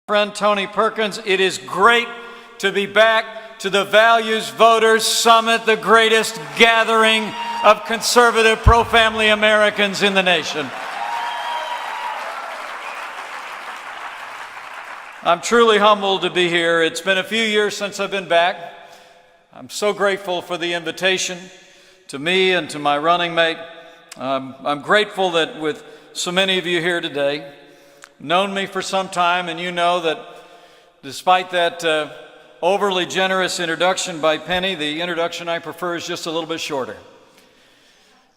Friend Tony Perkins, it is great to be back to the Values Voters Summit, the greatest gathering of conservative, pro-family Americans in the nation. I'm truly humbled to be here. It's been a few years since I've been back. I'm so grateful for the invitation to me and to my running mate. I'm grateful that with so many of you here today, known me for some time, and you know that despite that overly generous introduction by Penny, the introduction I prefer is just a little bit shorter.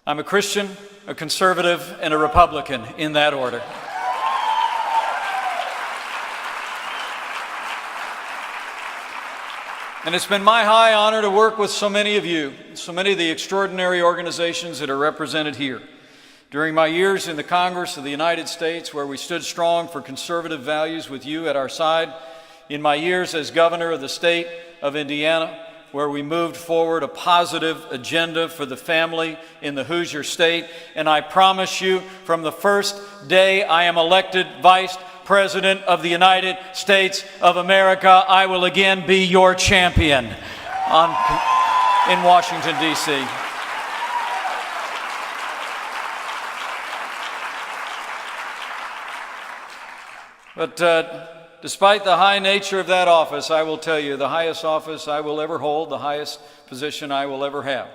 I'm a Christian, a conservative, and a Republican in that order. And it's been my high honor to work with so many of you, so many of the extraordinary organizations that are represented here. During my years in the Congress of the United States, where we stood strong for conservative values with you at our side, in my years as governor of the state of Indiana, where we moved forward a positive agenda for the family in the Hoosier state, and I promise you, from the first day I am elected Vice President of the United States of America, I will again be your champion in Washington, D.C. But despite the high nature of that office, I will tell you the highest office I will ever hold, the highest position I will ever have,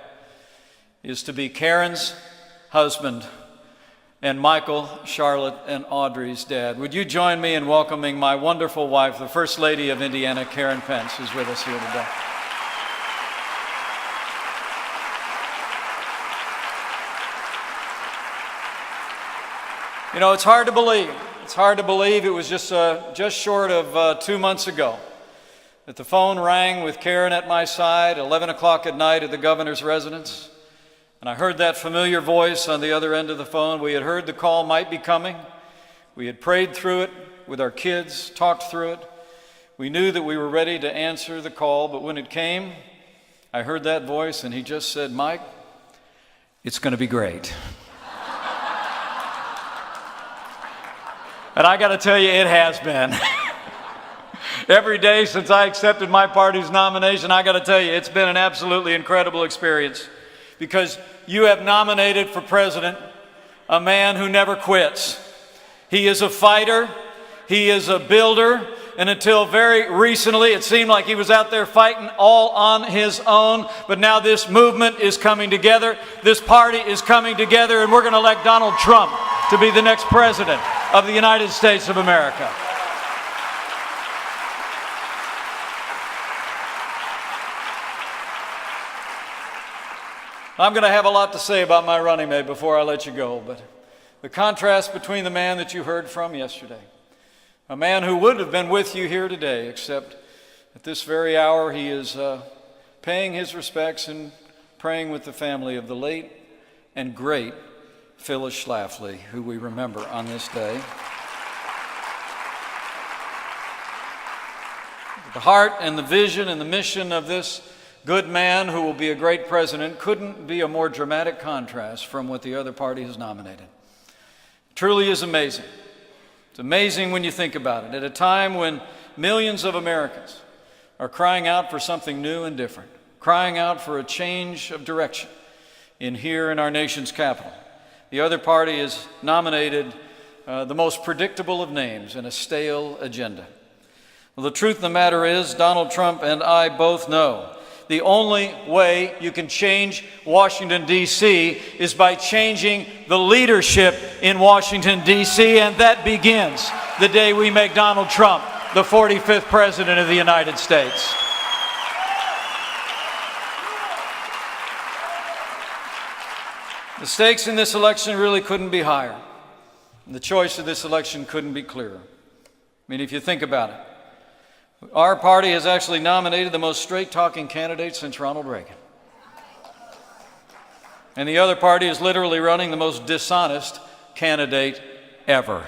is to be Karen's husband and Michael, Charlotte, and Audrey's dad. Would you join me in welcoming my wonderful wife, the First Lady of Indiana, Karen Pence, who's with us here today. You know, it's hard to believe. It's hard to believe it was just short of 2 months ago that the phone rang with Karen at my side, 11 o'clock at night at the governor's residence. And I heard that familiar voice on the other end of the phone. We had heard the call might be coming. We had prayed through it with our kids, talked through it. We knew that we were ready to answer the call, but when it came, I heard that voice and he just said, "Mike, it's going to be great." And I got to tell you, it has been. Every day since I accepted my party's nomination, I got to tell you, it's been an absolutely incredible experience, because you have nominated for president a man who never quits. He is a fighter, he is a builder, and until very recently it seemed like he was out there fighting all on his own, but now this movement is coming together, this party is coming together, and we're going to elect Donald Trump to be the next president of the United States of America. I'm going to have a lot to say about my running mate before I let you go, but the contrast between the man that you heard from yesterday, a man who would have been with you here today, except at this very hour he is paying his respects and praying with the family of the late and great Phyllis Schlafly, who we remember on this day. The heart and the vision and the mission of this good man who will be a great president couldn't be a more dramatic contrast from what the other party has nominated. It truly is amazing. It's amazing when you think about it. At a time when millions of Americans are crying out for something new and different, crying out for a change of direction here in our nation's capital, the other party has nominated the most predictable of names and a stale agenda. Well, the truth of the matter is, Donald Trump and I both know the only way you can change Washington, D.C. is by changing the leadership in Washington, D.C., and that begins the day we make Donald Trump the 45th President of the United States. The stakes in this election really couldn't be higher. And the choice of this election couldn't be clearer. I mean, if you think about it, our party has actually nominated the most straight-talking candidate since Ronald Reagan. And the other party is literally running the most dishonest candidate ever.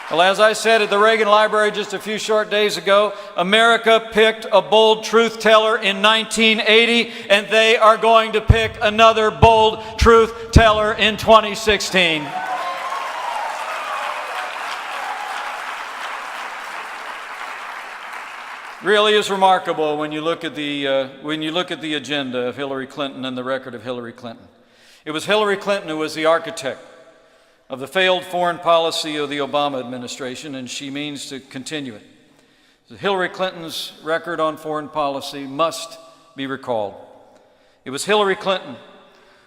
Well, as I said at the Reagan Library just a few short days ago, America picked a bold truth teller in 1980, and they are going to pick another bold truth teller in 2016. Really is remarkable when you look at the agenda of Hillary Clinton and the record of Hillary Clinton. It was Hillary Clinton who was the architect of the failed foreign policy of the Obama administration, and she means to continue it. Hillary Clinton's record on foreign policy must be recalled. It was Hillary Clinton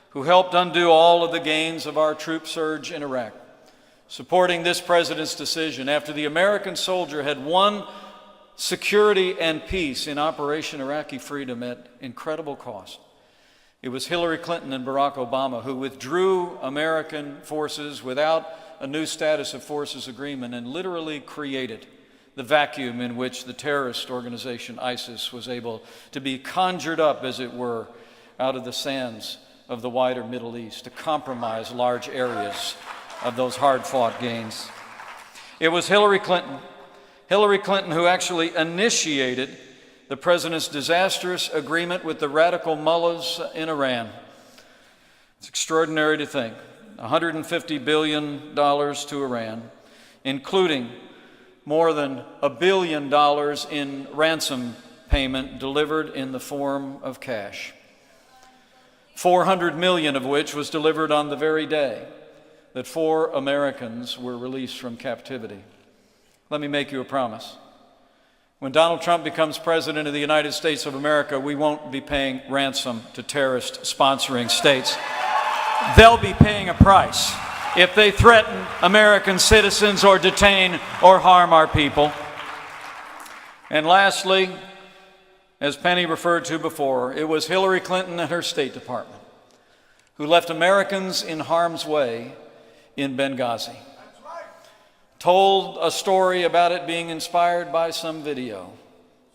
who helped undo all of the gains of our troop surge in Iraq, supporting this president's decision after the American soldier had won security and peace in Operation Iraqi Freedom at incredible cost. It was Hillary Clinton and Barack Obama who withdrew American forces without a new status of forces agreement and literally created the vacuum in which the terrorist organization ISIS was able to be conjured up, as it were, out of the sands of the wider Middle East to compromise large areas of those hard-fought gains. It was Hillary Clinton who actually initiated the president's disastrous agreement with the radical mullahs in Iran. It's extraordinary to think. $150 billion to Iran, including more than $1 billion in ransom payment delivered in the form of cash. 400 million of which was delivered on the very day that 4 Americans were released from captivity. Let me make you a promise. When Donald Trump becomes president of the United States of America, we won't be paying ransom to terrorist sponsoring states. They'll be paying a price if they threaten American citizens or detain or harm our people. And lastly, as Penny referred to before, it was Hillary Clinton and her State Department who left Americans in harm's way in Benghazi. Told a story about it being inspired by some video,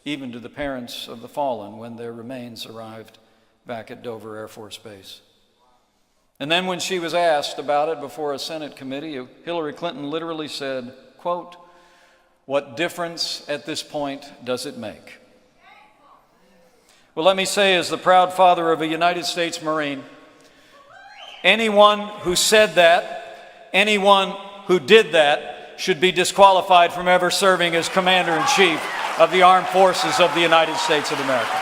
even to the parents of the fallen when their remains arrived back at Dover Air Force Base. And then when she was asked about it before a Senate committee, Hillary Clinton literally said, quote, "What difference at this point does it make?" Well, let me say, as the proud father of a United States Marine, anyone who said that, anyone who did that, should be disqualified from ever serving as Commander-in-Chief of the Armed Forces of the United States of America.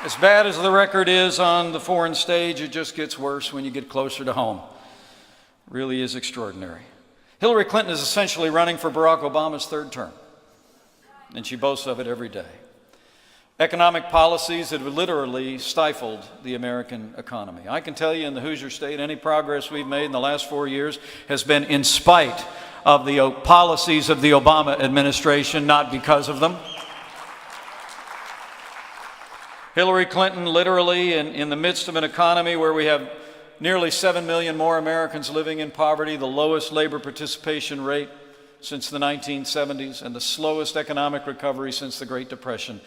As bad as the record is on the foreign stage, it just gets worse when you get closer to home. It really is extraordinary. Hillary Clinton is essentially running for Barack Obama's 3rd term, and she boasts of it every day. Economic policies that have literally stifled the American economy. I can tell you in the Hoosier State, any progress we've made in the last 4 years has been in spite of the policies of the Obama administration, not because of them. Hillary Clinton literally, in the midst of an economy where we have nearly 7 million more Americans living in poverty, the lowest labor participation rate since the 1970s, and the slowest economic recovery since the Great Depression,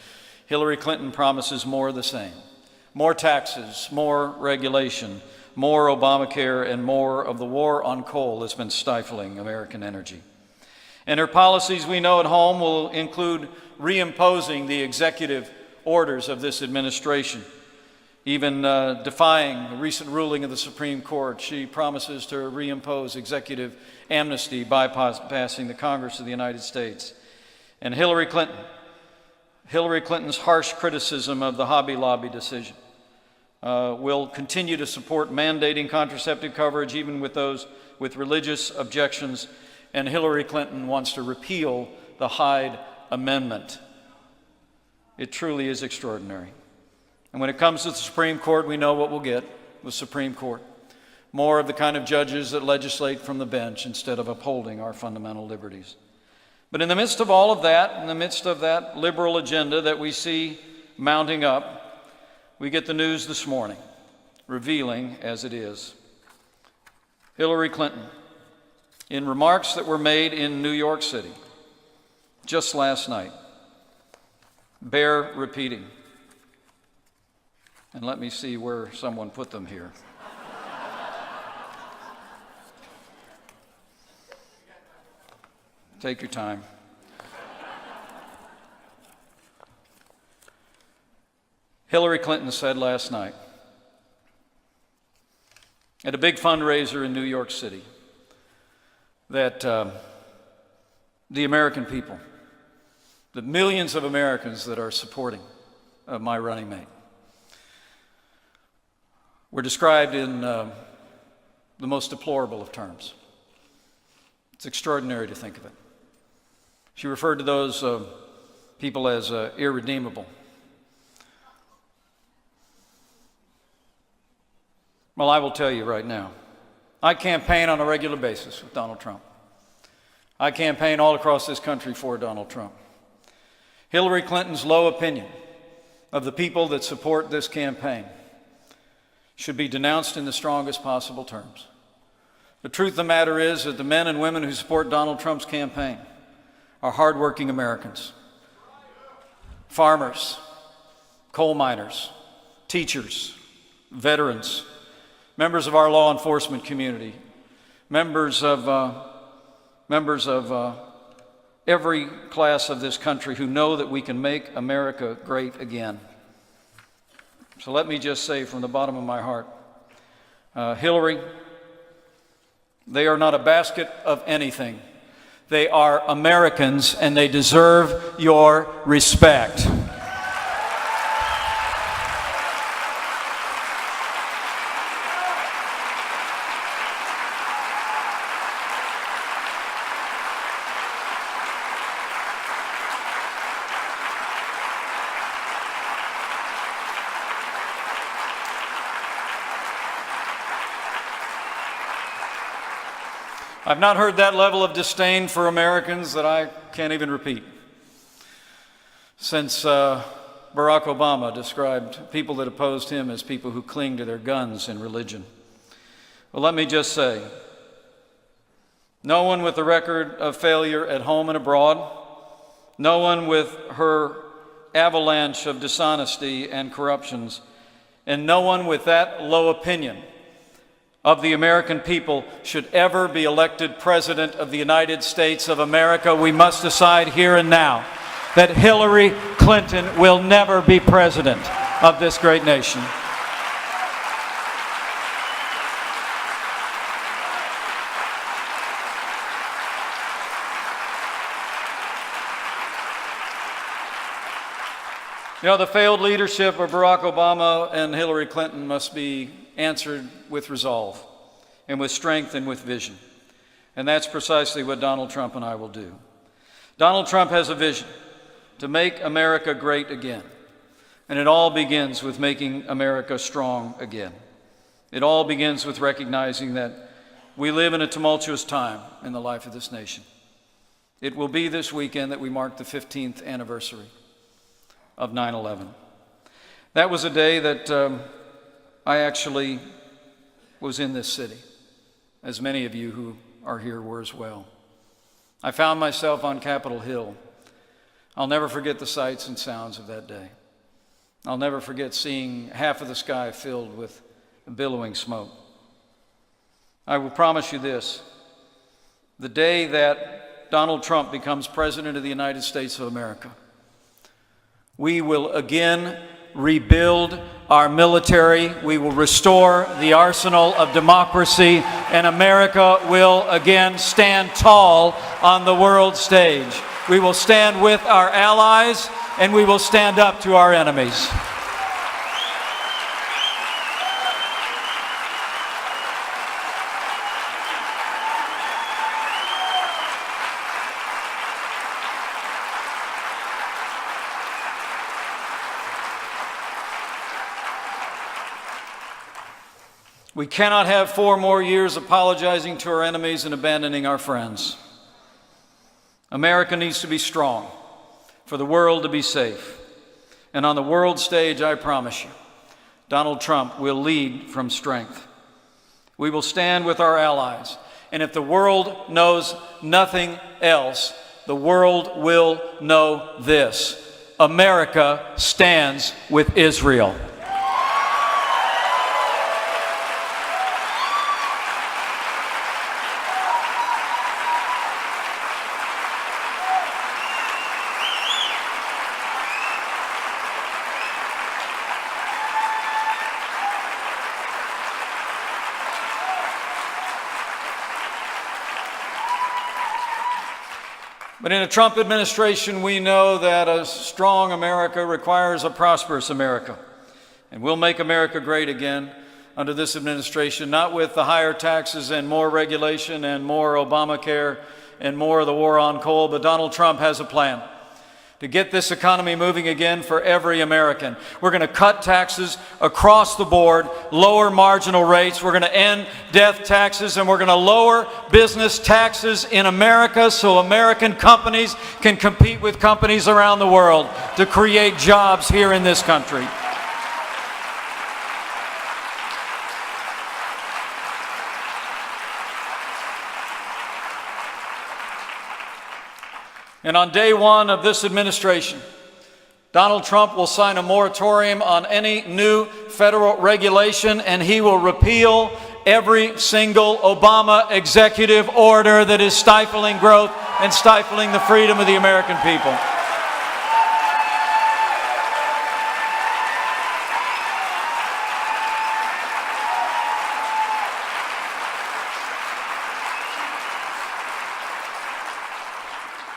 Hillary Clinton promises more of the same. More taxes, more regulation, more Obamacare, and more of the war on coal that's been stifling American energy. And her policies, we know at home, will include reimposing the executive orders of this administration, even defying the recent ruling of the Supreme Court. She promises to reimpose executive amnesty, bypassing the Congress of the United States. And Hillary Clinton's harsh criticism of the Hobby Lobby decision will continue to support mandating contraceptive coverage, even with those with religious objections. And Hillary Clinton wants to repeal the Hyde Amendment. It truly is extraordinary. And when it comes to the Supreme Court, we know what we'll get with Supreme Court. More of the kind of judges that legislate from the bench instead of upholding our fundamental liberties. But in the midst of all of that, in the midst of that liberal agenda that we see mounting up, we get the news this morning, revealing as it is. Hillary Clinton, in remarks that were made in New York City just last night, bear repeating. And let me see where someone put them here. Take your time. Hillary Clinton said last night at a big fundraiser in New York City that the American people, the millions of Americans that are supporting my running mate, were described in the most deplorable of terms. It's extraordinary to think of it. She referred to those people as irredeemable. Well, I will tell you right now, I campaign on a regular basis with Donald Trump. I campaign all across this country for Donald Trump. Hillary Clinton's low opinion of the people that support this campaign should be denounced in the strongest possible terms. The truth of the matter is that the men and women who support Donald Trump's campaign are hardworking Americans, farmers, coal miners, teachers, veterans, members of our law enforcement community, members of every class of this country who know that we can make America great again. So let me just say from the bottom of my heart, Hillary, they are not a basket of anything. They are Americans, and they deserve your respect. I've not heard that level of disdain for Americans that I can't even repeat since Barack Obama described people that opposed him as people who cling to their guns and religion. Well, let me just say, no one with a record of failure at home and abroad, no one with her avalanche of dishonesty and corruptions, and no one with that low opinion of the American people should ever be elected President of the United States of America. We must decide here and now that Hillary Clinton will never be President of this great nation. You know, the failed leadership of Barack Obama and Hillary Clinton must be answered with resolve and with strength and with vision. And that's precisely what Donald Trump and I will do. Donald Trump has a vision to make America great again. And it all begins with making America strong again. It all begins with recognizing that we live in a tumultuous time in the life of this nation. It will be this weekend that we mark the 15th anniversary of 9/11. That was a day that I actually was in this city, as many of you who are here were as well. I found myself on Capitol Hill. I'll never forget the sights and sounds of that day. I'll never forget seeing half of the sky filled with billowing smoke. I will promise you this: the day that Donald Trump becomes President of the United States of America, we will again rebuild our military. We will restore the arsenal of democracy, and America will again stand tall on the world stage. We will stand with our allies, and we will stand up to our enemies. We cannot have 4 more years apologizing to our enemies and abandoning our friends. America needs to be strong for the world to be safe. And on the world stage, I promise you, Donald Trump will lead from strength. We will stand with our allies. And if the world knows nothing else, the world will know this: America stands with Israel. But in a Trump administration, we know that a strong America requires a prosperous America. And we'll make America great again under this administration, not with the higher taxes and more regulation and more Obamacare and more of the war on coal, but Donald Trump has a plan to get this economy moving again for every American. We're going to cut taxes across the board, lower marginal rates. We're going to end death taxes, and we're going to lower business taxes in America so American companies can compete with companies around the world to create jobs here in this country. And on day one of this administration, Donald Trump will sign a moratorium on any new federal regulation, and he will repeal every single Obama executive order that is stifling growth and stifling the freedom of the American people.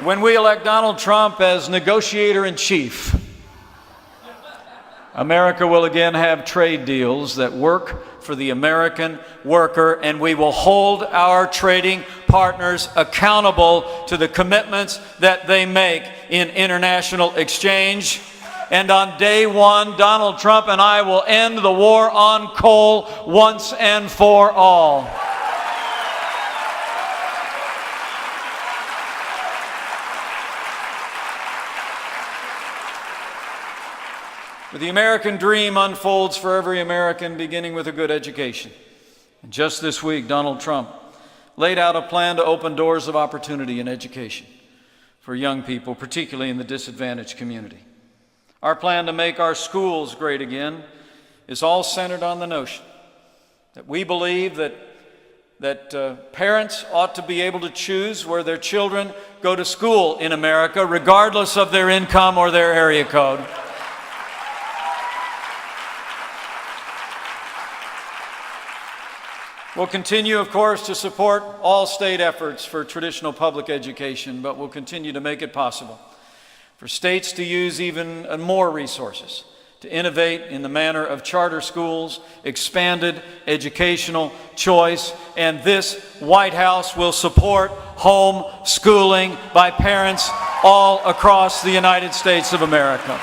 When we elect Donald Trump as negotiator-in-chief, America will again have trade deals that work for the American worker, and we will hold our trading partners accountable to the commitments that they make in international exchange. And on day one, Donald Trump and I will end the war on coal once and for all. The American dream unfolds for every American, beginning with a good education. And just this week, Donald Trump laid out a plan to open doors of opportunity in education for young people, particularly in the disadvantaged community. Our plan to make our schools great again is all centered on the notion that we believe that parents ought to be able to choose where their children go to school in America, regardless of their income or their area code. We'll continue, of course, to support all state efforts for traditional public education, but we'll continue to make it possible for states to use even more resources to innovate in the manner of charter schools, expanded educational choice, and this White House will support home schooling by parents all across the United States of America.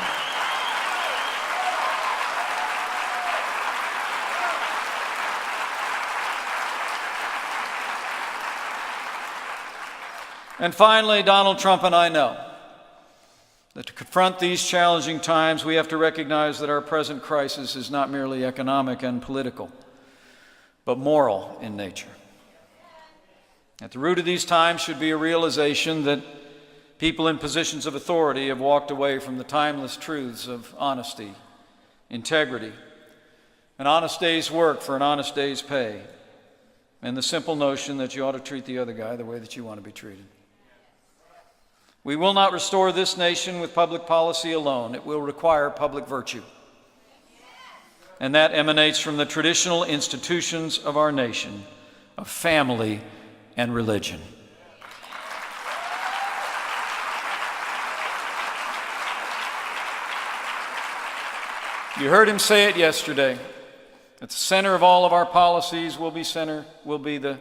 And finally, Donald Trump and I know that to confront these challenging times, we have to recognize that our present crisis is not merely economic and political, but moral in nature. At the root of these times should be a realization that people in positions of authority have walked away from the timeless truths of honesty, integrity, an honest day's work for an honest day's pay, and the simple notion that you ought to treat the other guy the way that you want to be treated. We will not restore this nation with public policy alone. It will require public virtue. And that emanates from the traditional institutions of our nation, of family and religion. You heard him say it yesterday. At the center of all of our policies will be the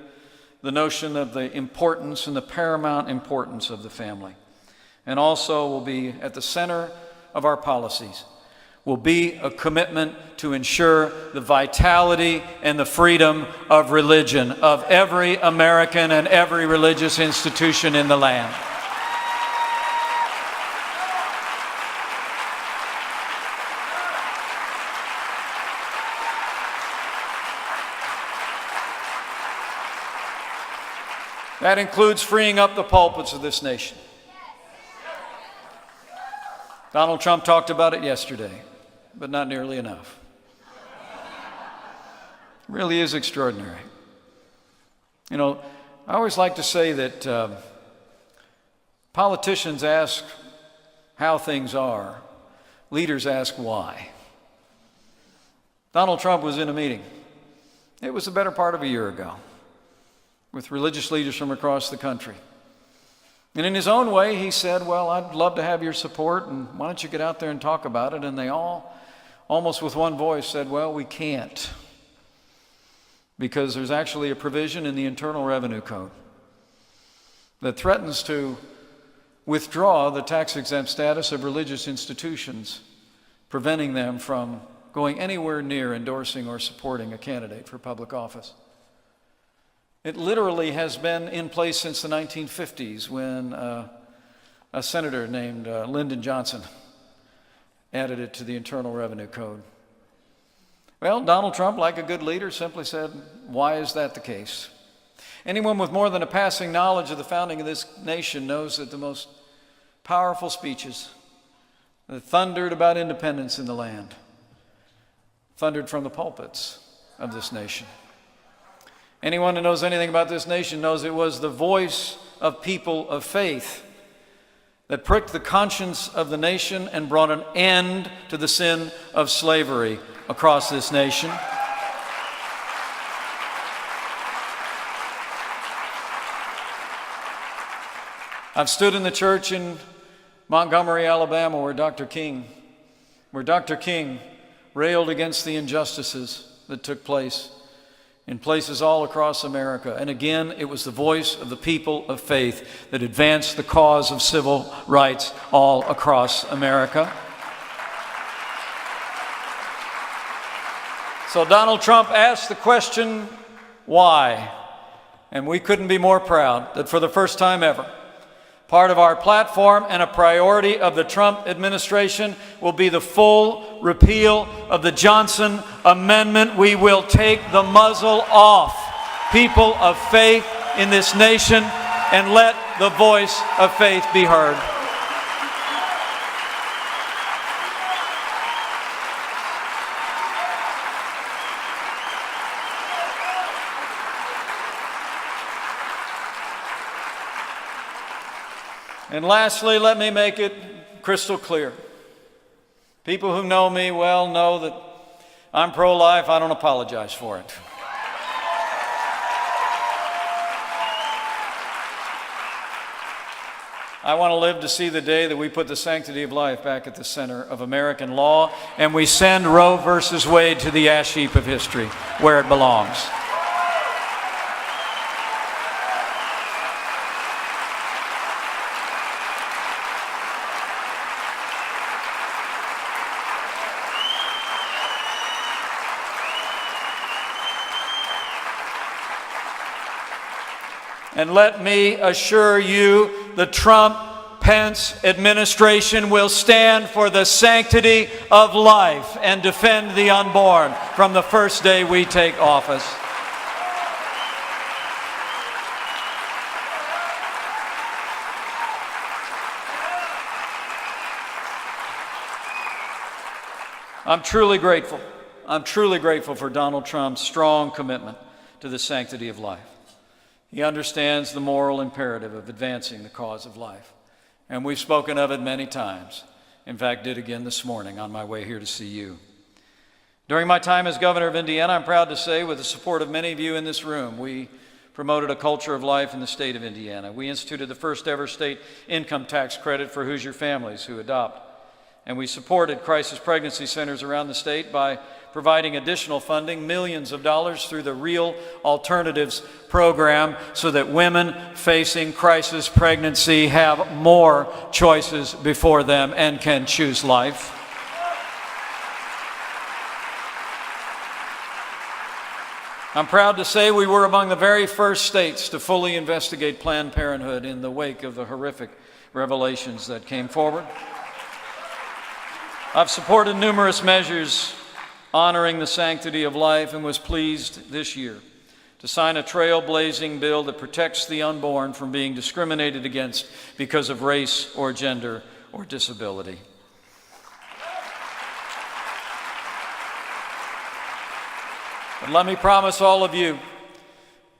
notion of the importance and the paramount importance of the family. And also will be at the center of our policies will be a commitment to ensure the vitality and the freedom of religion of every American and every religious institution in the land. That includes freeing up the pulpits of this nation. Donald Trump talked about it yesterday, but not nearly enough. It really is extraordinary. You know, I always like to say that politicians ask how things are, leaders ask why. Donald Trump was in a meeting. It was the better part of a year ago with religious leaders from across the country. And in his own way, he said, well, I'd love to have your support, and why don't you get out there and talk about it? And they all, almost with one voice, said, well, we can't, because there's actually a provision in the Internal Revenue Code that threatens to withdraw the tax-exempt status of religious institutions, preventing them from going anywhere near endorsing or supporting a candidate for public office. It literally has been in place since the 1950s when a senator named Lyndon Johnson added it to the Internal Revenue Code. Well, Donald Trump, like a good leader, simply said, why is that the case? Anyone with more than a passing knowledge of the founding of this nation knows that the most powerful speeches that thundered about independence in the land thundered from the pulpits of this nation. Anyone who knows anything about this nation knows it was the voice of people of faith that pricked the conscience of the nation and brought an end to the sin of slavery across this nation. I've stood in the church in Montgomery, Alabama, where Dr. King railed against the injustices that took place in places all across America. And again, it was the voice of the people of faith that advanced the cause of civil rights all across America. So Donald Trump asked the question, why? And we couldn't be more proud that for the first time ever, part of our platform and a priority of the Trump administration will be the full repeal of the Johnson Amendment. We will take the muzzle off people of faith in this nation and let the voice of faith be heard. And lastly, let me make it crystal clear. People who know me well know that I'm pro-life. I don't apologize for it. I want to live to see the day that we put the sanctity of life back at the center of American law, and we send Roe versus Wade to the ash heap of history where it belongs. And let me assure you, the Trump-Pence administration will stand for the sanctity of life and defend the unborn from the first day we take office. I'm truly grateful. I'm truly grateful for Donald Trump's strong commitment to the sanctity of life. He understands the moral imperative of advancing the cause of life. And we've spoken of it many times. In fact, did again this morning on my way here to see you. During my time as governor of Indiana, I'm proud to say, with the support of many of you in this room, we promoted a culture of life in the state of Indiana. We instituted the first ever state income tax credit for Hoosier families who adopt. And we supported crisis pregnancy centers around the state by providing additional funding, millions of dollars through the Real Alternatives program, so that women facing crisis pregnancy have more choices before them and can choose life. I'm proud to say we were among the very first states to fully investigate Planned Parenthood in the wake of the horrific revelations that came forward. I've supported numerous measures honoring the sanctity of life and was pleased this year to sign a trailblazing bill that protects the unborn from being discriminated against because of race or gender or disability. But let me promise all of you,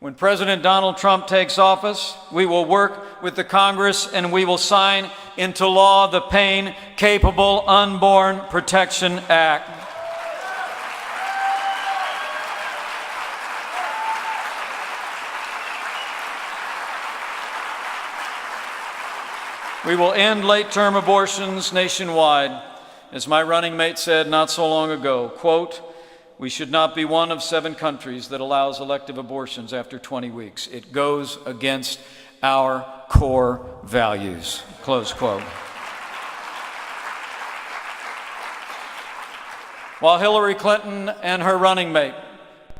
when President Donald Trump takes office, we will work with the Congress and we will sign into law the Pain Capable Unborn Protection Act. We will end late-term abortions nationwide. As my running mate said not so long ago, quote, "We should not be one of 7 countries that allows elective abortions after 20 weeks. It goes against our core values," close quote. While Hillary Clinton and her running mate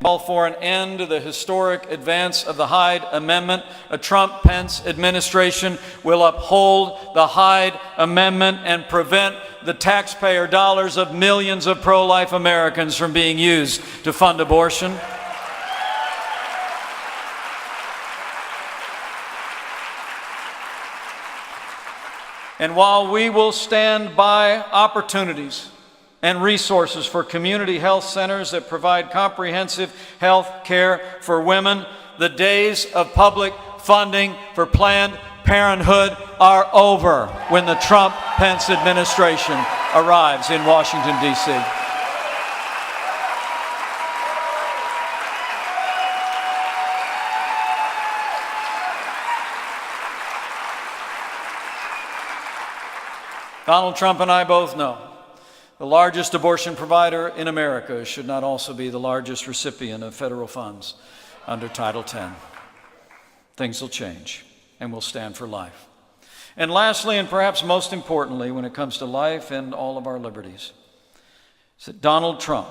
call for an end to the historic advance of the Hyde Amendment, a Trump-Pence administration will uphold the Hyde Amendment and prevent the taxpayer dollars of millions of pro-life Americans from being used to fund abortion. And while we will stand by opportunities and resources for community health centers that provide comprehensive health care for women, the days of public funding for Planned Parenthood are over when the Trump-Pence administration arrives in Washington, D.C. Donald Trump and I both know the largest abortion provider in America should not also be the largest recipient of federal funds under Title X. Things will change, and we'll stand for life. And lastly, and perhaps most importantly, when it comes to life and all of our liberties, is that Donald Trump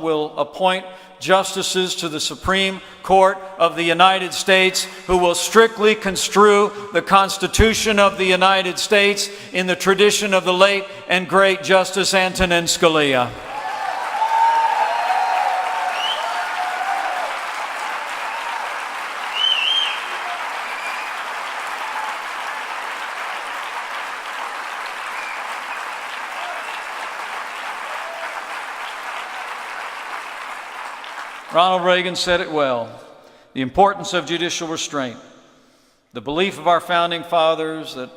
will appoint justices to the Supreme Court of the United States who will strictly construe the Constitution of the United States in the tradition of the late and great Justice Antonin Scalia. Ronald Reagan said it well, the importance of judicial restraint, the belief of our founding fathers that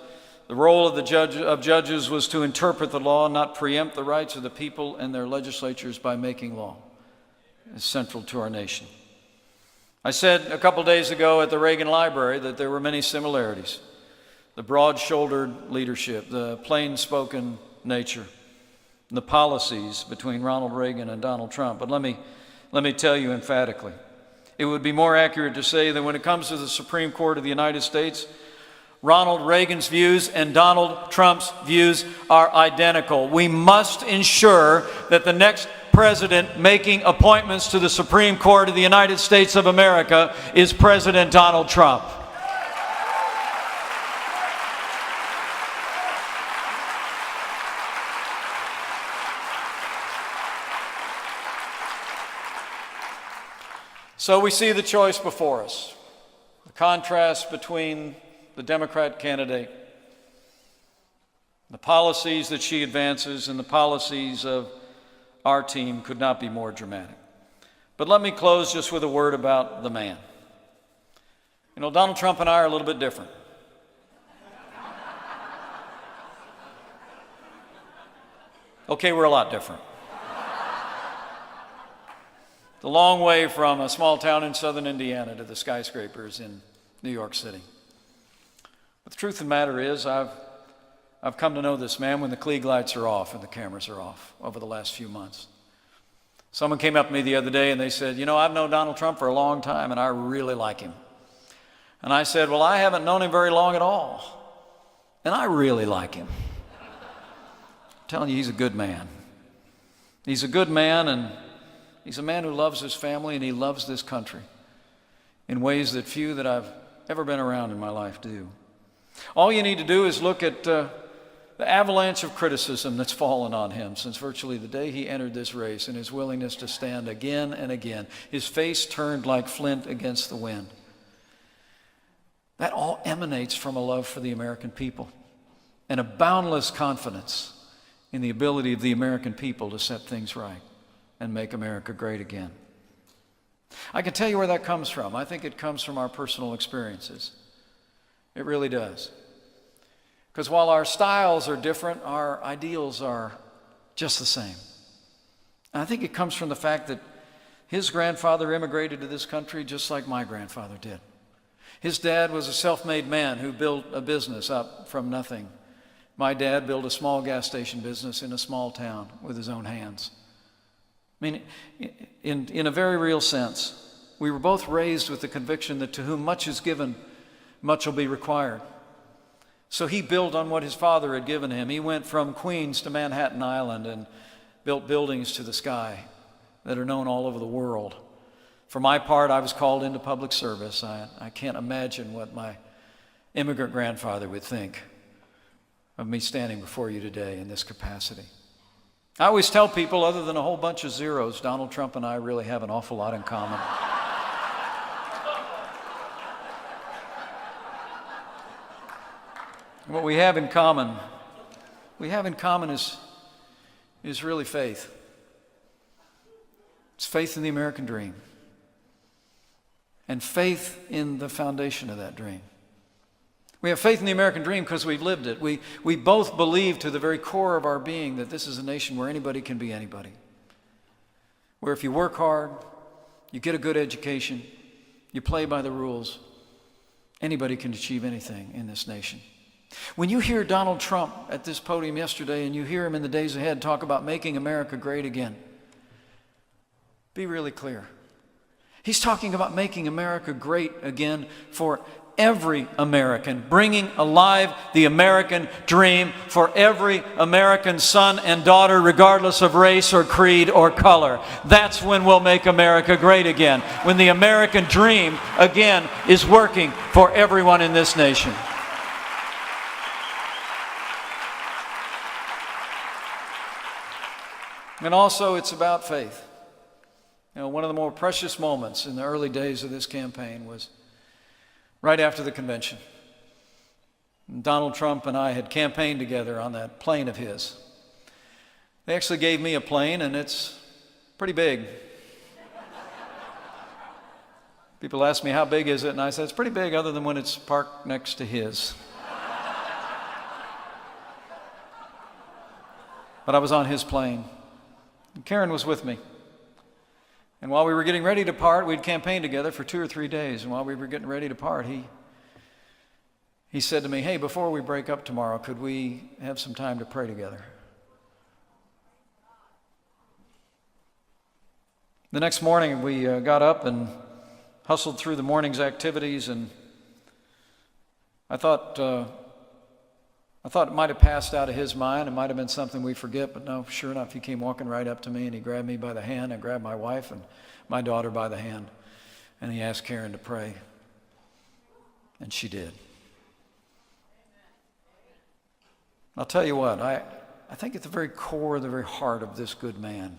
the role of judges was to interpret the law, not preempt the rights of the people and their legislatures by making law, is central to our nation. I said a couple days ago at the Reagan Library that there were many similarities. The broad-shouldered leadership, the plain-spoken nature, and the policies between Ronald Reagan and Donald Trump. But let me tell you emphatically, it would be more accurate to say that when it comes to the Supreme Court of the United States, Ronald Reagan's views and Donald Trump's views are identical. We must ensure that the next president making appointments to the Supreme Court of the United States of America is President Donald Trump. So we see the choice before us, the contrast between the Democrat candidate, the policies that she advances, and the policies of our team could not be more dramatic. But let me close just with a word about the man. You know, Donald Trump and I are a little bit different. Okay, we're a lot different. The long way from a small town in southern Indiana to the skyscrapers in New York City. But the truth of the matter is, I've come to know this man when the Klieg lights are off and the cameras are off over the last few months. Someone came up to me the other day and they said, you know, I've known Donald Trump for a long time and I really like him. And I said, well, I haven't known him very long at all, and I really like him. I'm telling you, he's a good man. He's a good man, and he's a man who loves his family and he loves this country in ways that few that I've ever been around in my life do. All you need to do is look at the avalanche of criticism that's fallen on him since virtually the day he entered this race, and his willingness to stand again and again, his face turned like flint against the wind. That all emanates from a love for the American people and a boundless confidence in the ability of the American people to set things right and make America great again. I can tell you where that comes from. I think it comes from our personal experiences. It really does. Because while our styles are different, our ideals are just the same. And I think it comes from the fact that his grandfather immigrated to this country just like my grandfather did. His dad was a self-made man who built a business up from nothing. My dad built a small gas station business in a small town with his own hands. I mean, in a very real sense, we were both raised with the conviction that to whom much is given, much will be required. So he built on what his father had given him. He went from Queens to Manhattan Island and built buildings to the sky that are known all over the world. For my part, I was called into public service. I can't imagine what my immigrant grandfather would think of me standing before you today in this capacity. I always tell people, other than a whole bunch of zeros, Donald Trump and I really have an awful lot in common. What we have in common is really faith. It's faith in the American dream and faith in the foundation of that dream. We have faith in the American dream because we've lived it. We both believe to the very core of our being that this is a nation where anybody can be anybody. Where if you work hard, you get a good education, you play by the rules, anybody can achieve anything in this nation. When you hear Donald Trump at this podium yesterday and you hear him in the days ahead talk about making America great again, be really clear. He's talking about making America great again for every American, bringing alive the American dream for every American son and daughter, regardless of race or creed or color. That's when we'll make America great again, when the American dream again is working for everyone in this nation. And also, it's about faith. You know, one of the more precious moments in the early days of this campaign was right after the convention. Donald Trump and I had campaigned together on that plane of his. They actually gave me a plane, and it's pretty big. People ask me, how big is it? And I said, it's pretty big other than when it's parked next to his. But I was on his plane. And Karen was with me. And while we were getting ready to part, we'd campaigned together for 2 or 3 days. And while we were getting ready to part, he said to me, hey, before we break up tomorrow, could we have some time to pray together? The next morning, we got up and hustled through the morning's activities, and I thought it might have passed out of his mind. It might have been something we forget, but no, sure enough, he came walking right up to me, and he grabbed me by the hand, and grabbed my wife and my daughter by the hand, and he asked Karen to pray, and she did. I'll tell you what, I think at the very core, the very heart of this good man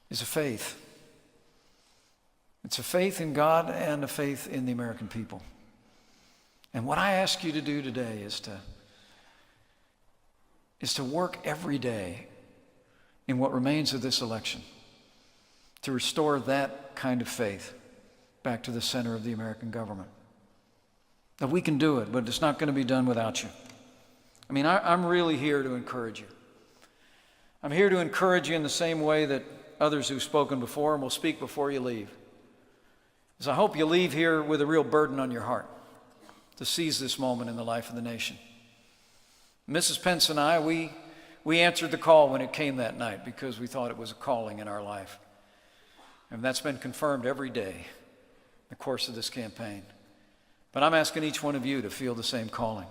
is a faith. It's a faith in God and a faith in the American people. And what I ask you to do today is to work every day in what remains of this election to restore that kind of faith back to the center of the American government. That we can do it, but it's not going to be done without you. I mean, I'm really here to encourage you. I'm here to encourage you in the same way that others who've spoken before and will speak before you leave. Is I hope you leave here with a real burden on your heart to seize this moment in the life of the nation. Mrs. Pence and I, we answered the call when it came that night because we thought it was a calling in our life. And that's been confirmed every day in the course of this campaign. But I'm asking each one of you to feel the same calling.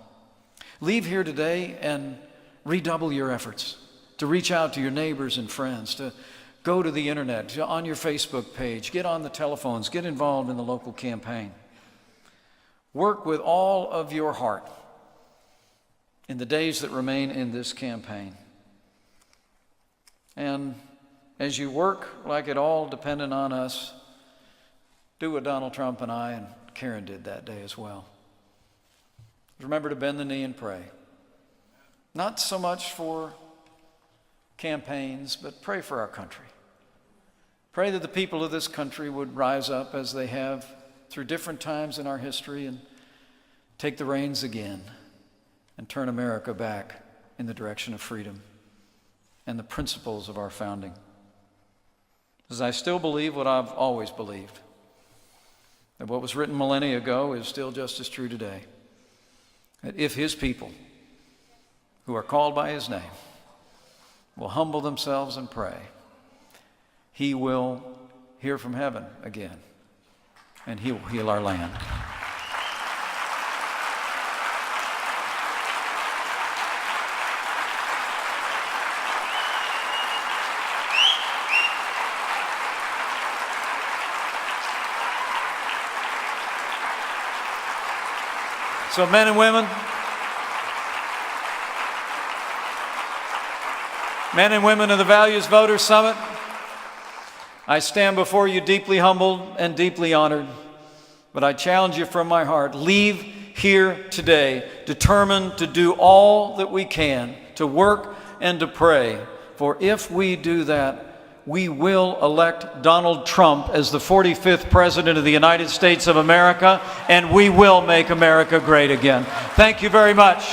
Leave here today and redouble your efforts to reach out to your neighbors and friends, to go to the internet, on your Facebook page, get on the telephones, get involved in the local campaign. Work with all of your heart in the days that remain in this campaign. And as you work like it all depended on us, do what Donald Trump and I and Karen did that day as well. Remember to bend the knee and pray. Not so much for campaigns, but pray for our country. Pray that the people of this country would rise up as they have through different times in our history and take the reins again and turn America back in the direction of freedom and the principles of our founding. Because I still believe what I've always believed, that what was written millennia ago is still just as true today. That if his people, who are called by his name, will humble themselves and pray, he will hear from heaven again, and he will heal our land. So men and women of the Values Voters Summit, I stand before you deeply humbled and deeply honored, but I challenge you from my heart, leave here today determined to do all that we can to work and to pray, for if we do that, we will elect Donald Trump as the 45th President of the United States of America, and we will make America great again. Thank you very much.